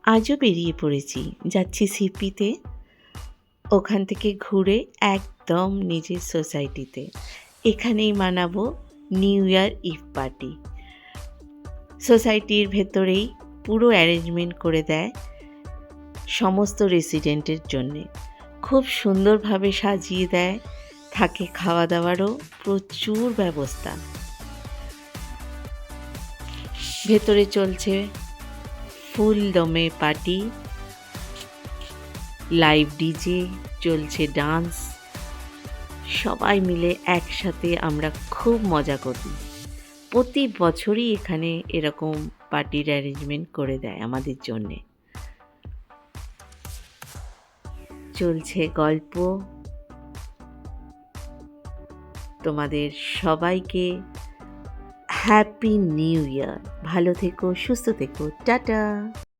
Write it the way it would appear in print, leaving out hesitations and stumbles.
আজও বেরিয়ে পড়েছি, যাচ্ছি সিপিতে। ওখান থেকে ঘুরে একদম নিজের সোসাইটিতে। এখানেই মানাবো নিউ ইয়ার ইভ পার্টি। সোসাইটির ভেতরেই পুরো অ্যারেঞ্জমেন্ট করে দেয় সমস্ত রেসিডেন্টের জন্যে। খুব সুন্দরভাবে সাজিয়ে দেয়, থাকে খাওয়া দাওয়ারও প্রচুর ব্যবস্থা। ভেতরে চলছে ফুল দমে পার্টি, লাইভ ডিজে, চলছে ডান্স। সবাই মিলে একসাথে আমরা খুব মজা করি। প্রতি বছরই এখানে এরকম পার্টির অ্যারেঞ্জমেন্ট করে দেয় আমাদের জন্যে। চলছে গল্প। তোমাদের সবাইকে হ্যাপি নিউ ইয়ার। ভালো থেকো, সুস্থ থেকো, টাটা।